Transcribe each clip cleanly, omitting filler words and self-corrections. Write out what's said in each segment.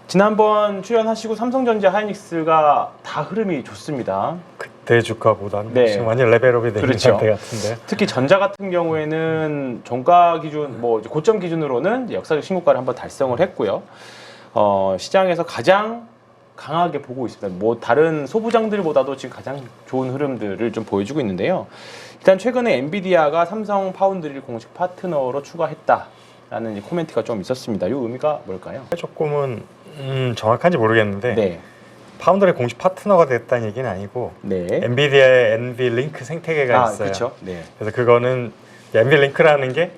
지난번 출연하시고 삼성전자 하이닉스가 다 흐름이 좋습니다. 그때 주가보다는 네. 지금 완전 레벨업이 된 그렇죠. 상태 같은데. 특히 전자 같은 경우에는 종가 기준, 뭐 이제 고점 기준으로는 이제 역사적 신고가를 한번 달성을 했고요. 시장에서 가장 강하게 보고 있습니다. 뭐 다른 소부장들보다도 지금 가장 좋은 흐름들을 좀 보여주고 있는데요. 일단 최근에 엔비디아가 삼성 파운드리를 공식 파트너로 추가했다라는 코멘트가 좀 있었습니다. 이 의미가 뭘까요? 조금은 정확한지 모르겠는데 네, 파운드리 공식 파트너가 됐다는 얘기는 아니고 네, 엔비디아의 엔비링크 생태계가 있어요. 그렇죠. 네, 그래서 그거는 엔비링크라는 게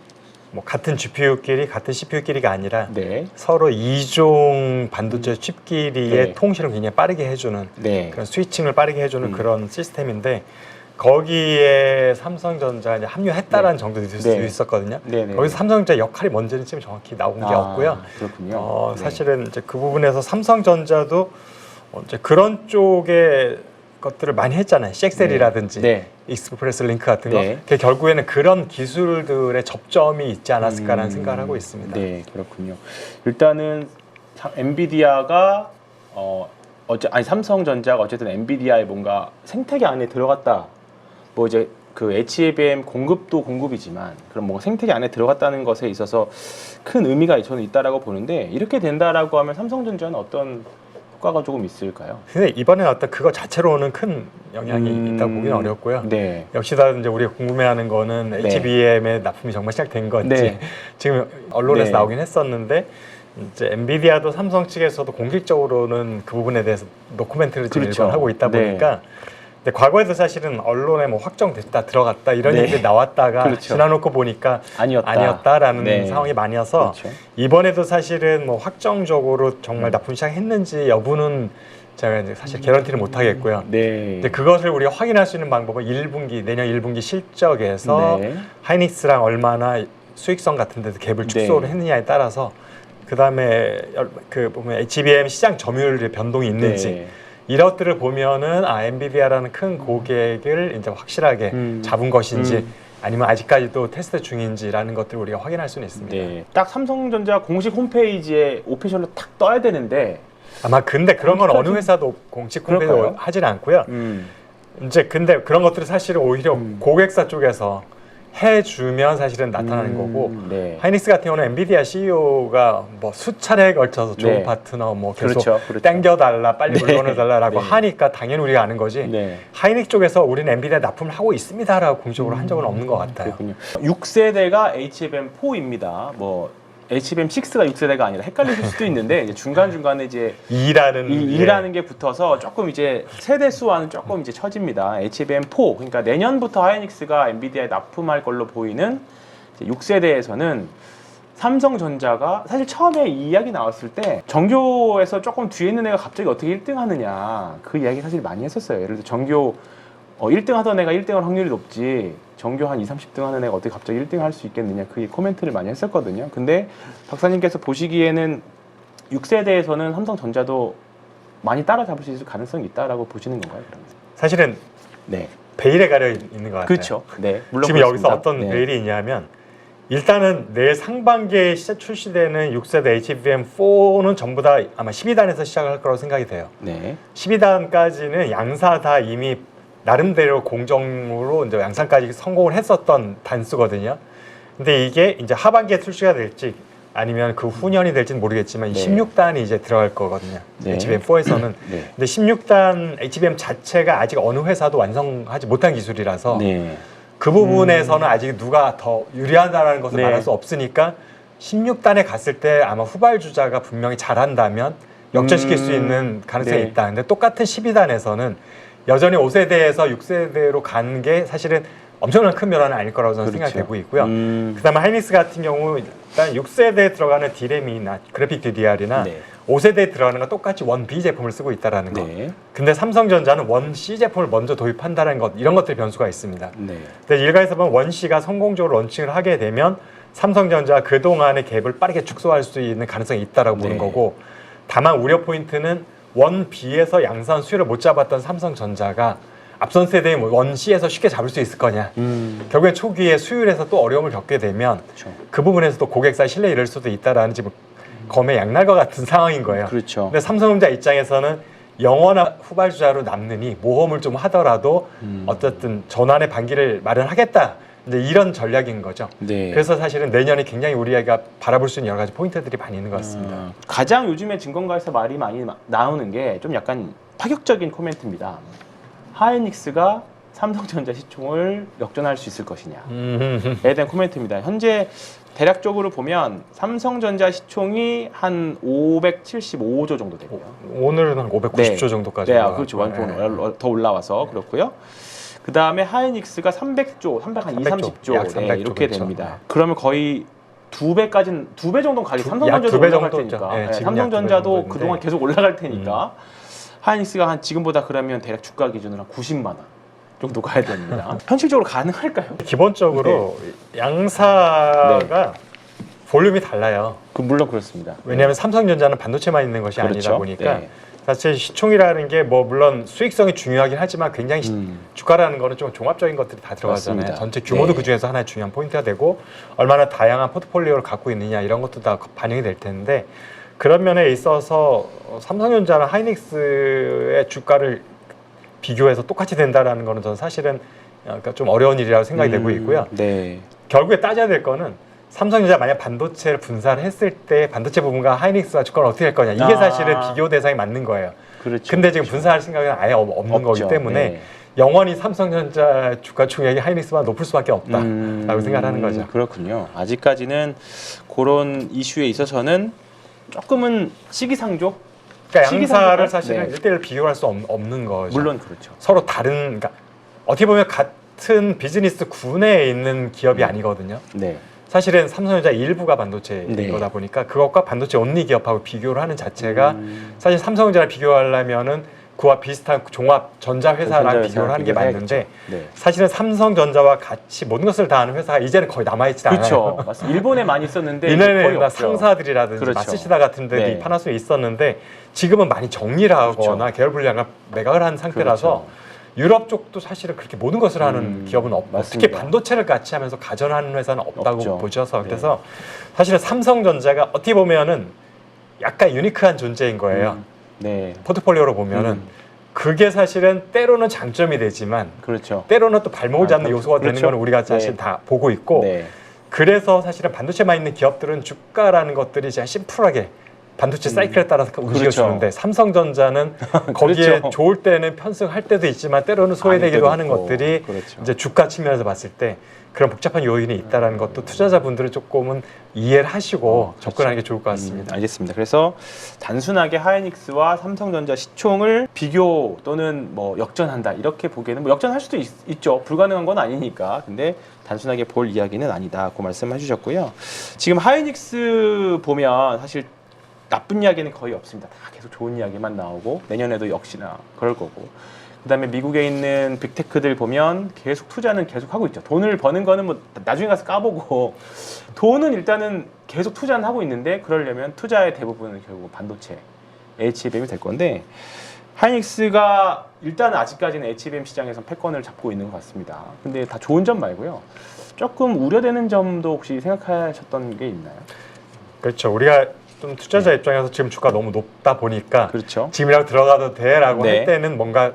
뭐 같은 GPU끼리 같은 CPU끼리가 아니라 네, 서로 이종 반도체 칩끼리의 네. 통신을 굉장히 빠르게 해주는 네, 그런 스위칭을 빠르게 해주는 그런 시스템인데 거기에 삼성전자가 이제 합류했다라는 정도 들 수 네. 있었거든요. 네, 네. 거기서 삼성전자 역할이 뭔지는 지금 정확히 나온 게 없고요. 그렇군요. 네. 사실은 이제 그 부분에서 삼성전자도 이제 그런 쪽의 것들을 많이 했잖아요. CXL이라든지 네. 익스프레스 링크 같은 거. 네. 그게 결국에는 그런 기술들의 접점이 있지 않았을까라는 생각을 하고 있습니다. 네, 그렇군요. 일단은 엔비디아가 삼성전자가 어쨌든 엔비디아의 뭔가 생태계 안에 들어갔다. 뭐 이제 그 HBM 공급도 공급이지만 그런 뭔가 생태계 안에 들어갔다는 것에 있어서 큰 의미가 저는 있다라고 보는데 이렇게 된다라고 하면 삼성전자는 어떤 효과가 조금 있을까요? 근데 이번에 어떤 그거 자체로는 큰 영향이 있다고 보기는 어렵고요. 네. 역시 다 이제 우리가 궁금해하는 거는 네. HBM의 납품이 정말 시작된 건지 네. 지금 언론에서 네. 나오긴 했었는데 이제 엔비디아도 삼성 측에서도 공식적으로는 그 부분에 대해서 노코멘트를 지금 그렇죠. 일본 하고 있다 네. 보니까 근데 과거에도 사실은 언론에 뭐 확정됐다 들어갔다 이런 네. 얘기들이 나왔다가 그렇죠. 지나놓고 보니까 아니었다라는 네. 상황이 많아서 그렇죠. 이번에도 사실은 뭐 확정적으로 정말 납품 시작했는지 여부는 제가 이제 사실 개런티를 못 하겠고요. 네. 근데 그것을 우리가 확인할 수 있는 방법은 내년 1분기 실적에서 네. 하이닉스랑 얼마나 수익성 같은 데서 갭을 축소를 했느냐에 따라서 그 다음에 그 보면 HBM 시장 점유율의 변동이 있는지 네. 이런 것들을 보면은 엔비디아라는 큰 고객을 이제 확실하게 잡은 것인지 아니면 아직까지도 테스트 중인지라는 것들을 우리가 확인할 수는 있습니다. 네. 딱 삼성전자 공식 홈페이지에 오피셜로 탁 떠야 되는데 아마 근데 그런 건 어느 회사도 공식 홈페이지에 그럴까요? 하지는 않고요. 이제 근데 그런 것들을 사실은 오히려 고객사 쪽에서 해주면 사실은 나타나는 거고 네. 하이닉스 같은 경우는 엔비디아 CEO가 뭐 수차례에 걸쳐서 좋은 네. 파트너 뭐 계속 그렇죠. 땡겨달라 빨리 네. 물건을 달라라고 네. 하니까 당연히 우리가 아는 거지 네. 하이닉스 쪽에서 우리는 엔비디아 납품을 하고 있습니다라고 공식적으로 한 적은 없는 것 같아요. 그렇군요. 6세대가 HBM4입니다. 뭐 HBM6가 6세대가 아니라 헷갈리실 수도 있는데 이제 중간중간에 이제 2라는 게 붙어서 조금 이제 세대 수와는 조금 이제 처집니다. HBM4 그러니까 내년부터 하이닉스가 엔비디아에 납품할 걸로 보이는 6세대에서는 삼성전자가 사실 처음에 이 이야기 나왔을 때 정교에서 조금 뒤에 있는 애가 갑자기 어떻게 1등 하느냐 그 이야기 사실 많이 했었어요. 예를 들어 정교 1등 하던 애가 1등 할 확률이 높지 정교 한 20, 30등 하는 애가 어떻게 갑자기 1등 할 수 있겠느냐 그 코멘트를 많이 했었거든요. 근데 박사님께서 보시기에는 6세대에서는 삼성전자도 많이 따라잡을 수 있을 가능성이 있다라고 보시는 건가요? 그러면? 사실은 네. 베일에 가려 있는 것 같아요. 그렇죠. 네. 물론 지금 그렇습니다. 여기서 어떤 네. 베일이 있냐면 일단은 내일 상반기에 출시되는 6세대 HBM4는 전부 다 아마 12단에서 시작할 거라고 생각이 돼요. 네. 12단까지는 양사 다 이미 나름대로 공정으로 이제 양산까지 성공을 했었던 단수거든요. 근데 이게 이제 하반기에 출시가 될지 아니면 그 후년이 될지는 모르겠지만 네. 16단이 이제 들어갈 거거든요. 네. HBM4에서는. 네. 근데 16단 HBM 자체가 아직 어느 회사도 완성하지 못한 기술이라서 네. 그 부분에서는 아직 누가 더 유리하다는 것을 네. 말할 수 없으니까 16단에 갔을 때 아마 후발주자가 분명히 잘한다면 역전시킬 수 있는 가능성이 네. 있다. 근데 똑같은 12단에서는 여전히 5세대에서 6세대로 간 게 사실은 엄청난 큰 변화는 아닐 거라고 저는 그렇죠. 생각되고 있고요. 그다음에 하이닉스 같은 경우 일단 6세대에 들어가는 D램이나 그래픽 DDR이나 네. 5세대에 들어가는 건 똑같이 원 B 제품을 쓰고 있다라는 거. 네. 근데 삼성전자는 원 C 제품을 먼저 도입한다는 것 이런 것들이 변수가 있습니다. 네. 근데 일각에서 보면 원 C가 성공적으로 런칭을 하게 되면 삼성전자가 그동안의 갭을 빠르게 축소할 수 있는 가능성이 있다라고 보는 네. 거고 다만 우려 포인트는 원 B에서 양산 수요를 못 잡았던 삼성전자가 앞선 세대인 원 C에서 쉽게 잡을 수 있을 거냐. 결국엔 초기에 수율에서 또 어려움을 겪게 되면 그렇죠. 그 부분에서도 고객사 신뢰 잃을 수도 있다라는 지금 검에 양날 것 같은 상황인 거예요. 그렇죠. 근데 삼성전자 입장에서는 영원한 후발주자로 남느니 모험을 좀 하더라도 어쨌든 전환의 반기를 마련하겠다. 이제 이런 전략인 거죠. 네. 그래서 사실은 내년에 굉장히 우리가 바라볼 수 있는 여러 가지 포인트들이 많이 있는 것 같습니다. 가장 요즘에 증권가에서 말이 많이 나오는 게 좀 약간 파격적인 코멘트입니다. 하이닉스가 삼성전자 시총을 역전할 수 있을 것이냐에 대한 코멘트입니다. 현재 대략적으로 보면 삼성전자 시총이 한 575조 정도 되고요. 오늘은 한 590조 네. 정도까지. 네, 그렇죠. 완전 더 올라와서 그렇고요. 그 다음에 하이닉스가 300조, 30조, 약 300조 300조 이렇게 그렇죠. 됩니다. 그러면 거의 2배까지는 2배 정도 가게 약 삼성전자도 2배 올라갈 정도죠. 테니까. 네, 네, 지금 약 2배 삼성전자도 정도인데. 그동안 계속 올라갈 테니까 하이닉스가 한 지금보다 그러면 대략 주가 기준으로 한 90만 원 정도 가야 됩니다. 현실적으로 가능할까요? 기본적으로 양사가 볼륨이 달라요. 물론 그렇습니다. 왜냐하면 삼성전자는 반도체만 있는 것이 그렇죠. 아니다 보니까 네. 사실 시총이라는 게 뭐 물론 수익성이 중요하긴 하지만 굉장히 주가라는 거는 좀 종합적인 것들이 다 들어가잖아요. 맞습니다. 전체 규모도 네. 그 중에서 하나의 중요한 포인트가 되고 얼마나 다양한 포트폴리오를 갖고 있느냐 이런 것도 다 반영이 될 텐데 그런 면에 있어서 삼성전자랑 하이닉스의 주가를 비교해서 똑같이 된다라는 거는 저는 사실은 그러니까 좀 어려운 일이라고 생각이 되고 있고요. 네. 결국에 따져야 될 거는 삼성전자 만약 반도체를 분사를 했을 때 반도체 부분과 하이닉스와 주가는 어떻게 될 거냐 이게 사실은 비교 대상이 맞는 거예요. 그렇죠. 근데 지금 분사할 생각은 아예 없는 없죠. 거기 때문에 네. 영원히 삼성전자 주가 총액이 하이닉스보다 높을 수밖에 없다라고 생각하는 거죠. 그렇군요. 아직까지는 그런 이슈에 있어서는 조금은 시기상조? 그러니까 시기상조가? 양사를 사실은 네. 1대1 비교할 수 없는 거죠. 물론 그렇죠. 서로 다른 그러니까 어떻게 보면 같은 비즈니스 군에 있는 기업이 아니거든요. 네. 사실은 삼성전자 일부가 반도체인 네. 거다 보니까 그것과 반도체 온리 기업하고 비교를 하는 자체가 사실 삼성전자를 비교하려면은 그와 비슷한 종합 전자 회사랑 비교를 하는 게 맞는데 네. 사실은 삼성전자와 같이 모든 것을 다 하는 회사가 이제는 거의 남아있지 않아요. 그렇죠. 맞습니다. 일본에 많이 있었는데 이전에는 거의 나 없죠. 상사들이라든지 그렇죠. 마츠시다 같은 데이 네. 파나소닉 있었는데 지금은 많이 정리를 하거나 그렇죠. 계열 분량을 매각을 한 상태라서 그렇죠. 유럽 쪽도 사실은 그렇게 모든 것을 하는 기업은 없고 맞습니다. 특히 반도체를 같이 하면서 가전하는 회사는 없다고 없죠. 보셔서 그래서 사실은 삼성전자가 어떻게 보면은 약간 유니크한 존재인 거예요. 네. 포트폴리오로 보면은 그게 사실은 때로는 장점이 되지만 그렇죠. 때로는 또 발목을 잡는 요소가 되는 그렇죠. 건 우리가 사실 네. 다 보고 있고 네. 그래서 사실은 반도체만 있는 기업들은 주가라는 것들이 그냥 심플하게 반도체 사이클에 따라서 움직여주는데 그렇죠. 삼성전자는 거기에 그렇죠. 좋을 때는 편승할 때도 있지만 때로는 소외되기도 때도 하는 있고. 것들이 그렇죠. 이제 주가 측면에서 봤을 때 그런 복잡한 요인이 있다라는 것도 투자자분들은 조금은 이해를 하시고 접근하는 게 좋을 것 같습니다. 알겠습니다. 그래서 단순하게 하이닉스와 삼성전자 시총을 비교 또는 뭐 역전한다 이렇게 보기에는 뭐 역전할 수도 있죠. 불가능한 건 아니니까. 근데 단순하게 볼 이야기는 아니다. 그 말씀해 주셨고요. 지금 하이닉스 보면 사실 나쁜 이야기는 거의 없습니다. 다 계속 좋은 이야기만 나오고 내년에도 역시나 그럴 거고. 그다음에 미국에 있는 빅테크들 보면 계속 투자는 계속 하고 있죠. 돈을 버는 거는 뭐 나중에 가서 까보고 돈은 일단은 계속 투자는 하고 있는데 그러려면 투자의 대부분은 결국 반도체, HBM이 될 건데 하이닉스가 일단은 아직까지는 HBM 시장에서 패권을 잡고 있는 것 같습니다. 근데 다 좋은 점 말고요. 조금 우려되는 점도 혹시 생각하셨던 게 있나요? 그렇죠. 우리가 좀 투자자 입장에서 지금 주가 너무 높다 보니까 그렇죠. 지금이라도 들어가도 돼라고 네. 할 때는 뭔가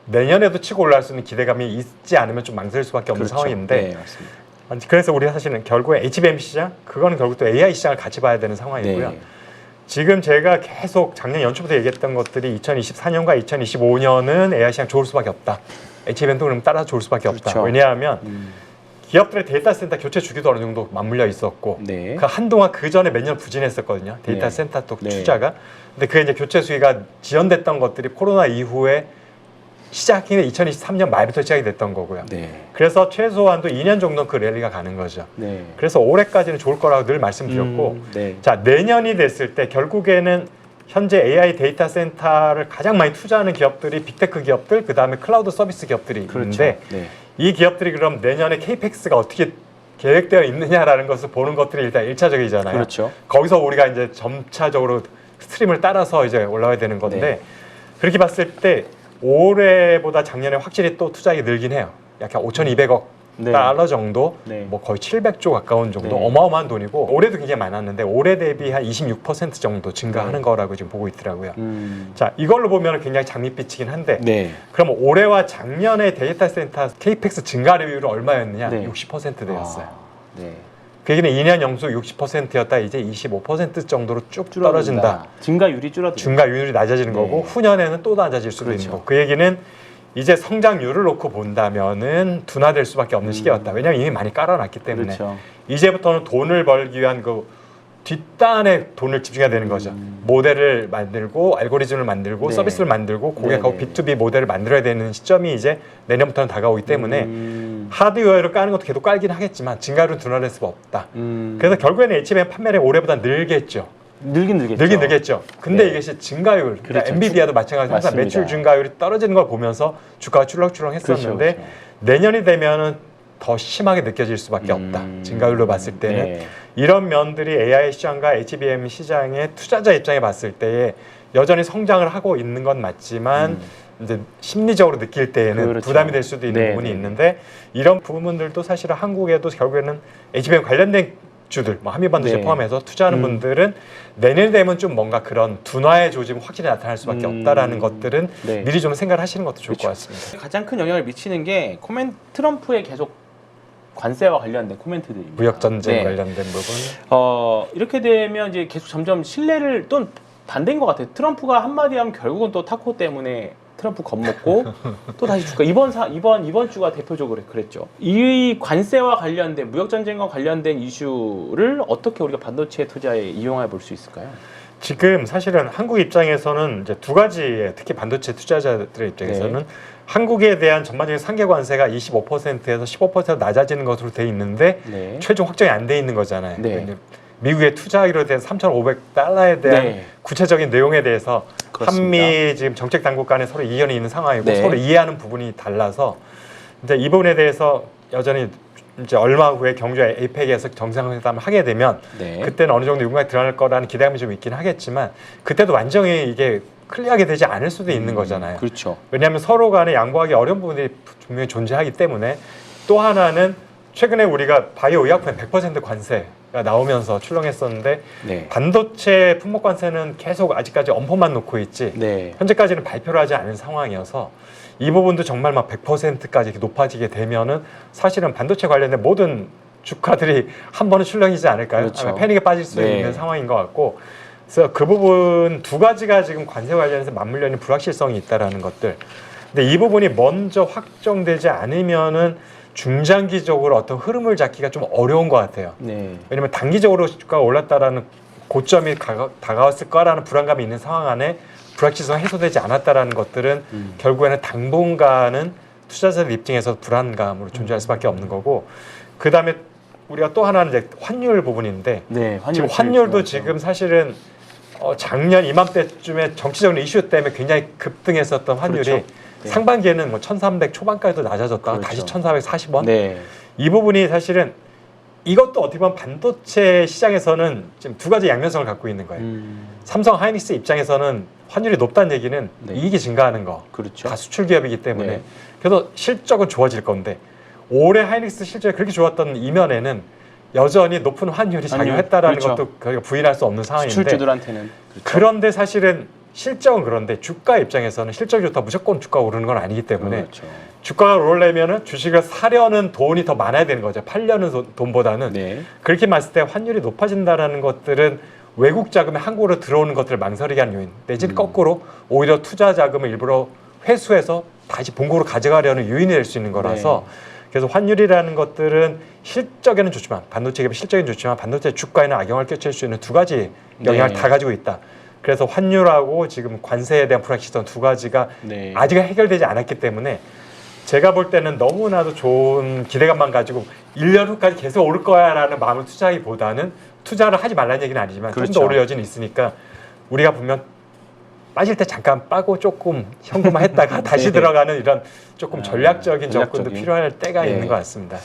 내년에도 치고 올라갈 수 있는 기대감이 있지 않으면 좀 망설일 수밖에 없는 그렇죠. 상황인데 네, 맞습니다. 그래서 우리가 사실은 결국에 HBM 시장 그거는 결국 또 AI 시장을 같이 봐야 되는 상황이고요. 네. 지금 제가 계속 작년 연초부터 얘기했던 것들이 2024년과 2025년은 AI 시장 좋을 수밖에 없다. HBM도 그럼 따라서 좋을 수밖에 없다. 그렇죠. 왜냐하면 기업들의 데이터 센터 교체 주기도 어느 정도 맞물려 있었고 네. 그 한동안 그 전에 몇 년 부진했었거든요. 데이터 네. 센터 쪽 네. 투자가. 근데 그게 이제 교체 수위가 지연됐던 것들이 코로나 이후에 시작이 2023년 말부터 시작이 됐던 거고요. 네. 그래서 최소한도 2년 정도 그 랠리가 가는 거죠. 네. 그래서 올해까지는 좋을 거라고 늘 말씀드렸고 네. 자 내년이 됐을 때 결국에는 현재 AI 데이터 센터를 가장 많이 투자하는 기업들이 빅테크 기업들 그다음에 클라우드 서비스 기업들이 그렇죠. 있는데 네. 이 기업들이 그럼 내년에 KPX가 어떻게 계획되어 있느냐라는 것을 보는 것들이 일단 1차적이잖아요. 그렇죠. 거기서 우리가 이제 점차적으로 스트림을 따라서 이제 올라와야 되는 건데 네. 그렇게 봤을 때 올해보다 작년에 확실히 또 투자액이 늘긴 해요. 약 5,200억 네. 달러 정도, 네. 뭐 거의 700조 가까운 정도 네. 어마어마한 돈이고 올해도 굉장히 많았는데 올해 대비 한 26% 정도 증가하는 네. 거라고 지금 보고 있더라고요. 자, 이걸로 보면 굉장히 장밋빛이긴 한데 네. 그럼 올해와 작년에 데이터 센터 케이펙스 증가율이 얼마였느냐? 네. 60% 되었어요. 네. 그 얘기는 2년 연속 60%였다 이제 25% 정도로 쭉 떨어진다. 증가율이 줄어든다. 증가율이 낮아지는 네. 거고 후년에는 또 낮아질 수도 그렇죠. 있는 거고 그 얘기는 이제 성장률을 놓고 본다면은 둔화될 수밖에 없는 시기였다. 왜냐하면 이미 많이 깔아놨기 때문에 그렇죠. 이제부터는 돈을 벌기 위한 그 뒷단에 돈을 집중해야 되는 거죠. 모델을 만들고 알고리즘을 만들고 네. 서비스를 만들고 고객하고 네, 네. B2B 모델을 만들어야 되는 시점이 이제 내년부터는 다가오기 때문에 하드웨어를 까는 것도 계속 깔긴 하겠지만 증가율은 둔화될 수가 없다. 그래서 결국에는 HBM 판매량이 올해보다 늘겠죠. 늘긴 늘겠죠. 늘겠죠. 근데 네. 이것이 증가율, 그러니까 그렇죠. 엔비디아도 마찬가지로 항상 맞습니다. 매출 증가율이 떨어지는 걸 보면서 주가가 출렁출렁 했었는데 그렇죠. 내년이 되면은 더 심하게 느껴질 수밖에 없다. 증가율로 봤을 때는 네. 이런 면들이 AI 시장과 HBM 시장의 투자자 입장에 봤을 때에 여전히 성장을 하고 있는 건 맞지만 이제 심리적으로 느낄 때에는 그렇죠. 부담이 될 수도 있는 네, 부분이 네. 있는데 이런 부분들도 사실은 한국에도 결국에는 HBM 관련된 주들, 뭐 한미반도체 네. 포함해서 투자하는 분들은 내년 되면 좀 뭔가 그런 둔화의 조짐이 확실히 나타날 수밖에 없다라는 것들은 네. 미리 좀 생각을 하시는 것도 좋을 그렇죠. 것 같습니다. 가장 큰 영향을 미치는 게 트럼프의 계속 관세와 관련된 코멘트들입니다. 무역 전쟁 네. 관련된 부분. 이렇게 되면 이제 계속 점점 신뢰를 또 반대인 것 같아요. 트럼프가 한마디 하면 결국은 또 타코 때문에 트럼프 겁먹고 또 다시 주가 이번 주가 대표적으로 그랬죠. 이 관세와 관련된 무역 전쟁과 관련된 이슈를 어떻게 우리가 반도체 투자에 이용해 볼 수 있을까요? 지금 사실은 한국 입장에서는 이제 두 가지의 특히 반도체 투자자들의 입장에서는 네. 한국에 대한 전반적인 상계 관세가 25%에서 15% 낮아지는 것으로 돼 있는데 네. 최종 확정이 안 돼 있는 거잖아요. 네. 이제 미국에 투자하기로 된 3,500달러에 대한 네. 구체적인 내용에 대해서 그렇습니다. 한미 지금 정책 당국 간에 서로 이견이 있는 상황이고 네. 서로 이해하는 부분이 달라서 이제 이 부분에 대해서 여전히 이제 얼마 후에 경주 에이펙에서 정상회담을 하게 되면 네. 그때는 어느 정도 윤곽이 드러날 거라는 기대감이 좀 있긴 하겠지만 그때도 완전히 이게 클리어하게 되지 않을 수도 있는 거잖아요. 그렇죠. 왜냐하면 서로 간에 양보하기 어려운 부분들이 분명히 존재하기 때문에 또 하나는 최근에 우리가 바이오 의약품 100% 관세가 나오면서 출렁했었는데 네. 반도체 품목 관세는 계속 아직까지 엄포만 놓고 있지 네. 현재까지는 발표를 하지 않은 상황이어서 이 부분도 정말 막 100%까지 높아지게 되면은 사실은 반도체 관련된 모든 주가들이 한 번은 출렁이지 않을까요? 그렇죠. 아마 패닉에 빠질 수 네. 있는 상황인 것 같고 그래서 그 부분 두 가지가 지금 관세 관련해서 맞물려 있는 불확실성이 있다라는 것들. 근데 이 부분이 먼저 확정되지 않으면은 중장기적으로 어떤 흐름을 잡기가 좀 어려운 것 같아요. 네. 왜냐면 단기적으로 주가가 올랐다라는 고점이 다가왔을 거라는 불안감이 있는 상황 안에 불확실성이 해소되지 않았다라는 것들은 결국에는 당분간은 투자자들 입장에서 불안감으로 존재할 수밖에 없는 거고 그 다음에 우리가 또 하나는 이제 환율 부분인데 네. 지금 환율도 지금 사실은 작년 이맘때쯤에 정치적인 이슈 때문에 굉장히 급등했었던 환율이 그렇죠. 네. 상반기에는 뭐 1,300 초반까지도 낮아졌다가 그렇죠. 다시 1,440원. 네. 이 부분이 사실은 이것도 어떻게 보면 반도체 시장에서는 지금 두 가지 양면성을 갖고 있는 거예요. 삼성 하이닉스 입장에서는 환율이 높다는 얘기는 네. 이익이 증가하는 거. 그렇죠. 다 수출 기업이기 때문에 네. 그래서 실적은 좋아질 건데 올해 하이닉스 실적이 그렇게 좋았던 이면에는 여전히 높은 환율이 작용했다라는 그렇죠. 것도 저희가 부인할 수 없는 상황인데 수출주들한테는 그렇죠. 그런데 사실은 실적은 그런데 주가 입장에서는 실적이 좋다 무조건 주가가 오르는 건 아니기 때문에 그렇죠. 주가가 오르려면은 주식을 사려는 돈이 더 많아야 되는 거죠. 팔려는 돈보다는 네. 그렇게 봤을 때 환율이 높아진다라는 것들은 외국 자금이 한국으로 들어오는 것들을 망설이게 하는 요인 내지는 거꾸로 오히려 투자 자금을 일부러 회수해서 다시 본국으로 가져가려는 요인이 될 수 있는 거라서 그래서 환율이라는 것들은 실적에는 좋지만 반도체 기업의 실적에는 좋지만 반도체 주가에는 악영향을 끼칠 수 있는 두 가지 영향을 다 가지고 있다. 그래서 환율하고 지금 관세에 대한 불확실성 두 가지가 네. 아직 해결되지 않았기 때문에 제가 볼 때는 너무나도 좋은 기대감만 가지고 1년 후까지 계속 오를 거야라는 마음을 투자하기보다는 투자를 하지 말라는 얘기는 아니지만 좀 그렇죠. 더 오를 여지는 있으니까 우리가 보면 빠질 때 잠깐 빠고 조금 현금화했다가 다시 네네. 들어가는 이런 조금 전략적인 접근도 전략적인. 필요할 때가 네. 있는 것 같습니다.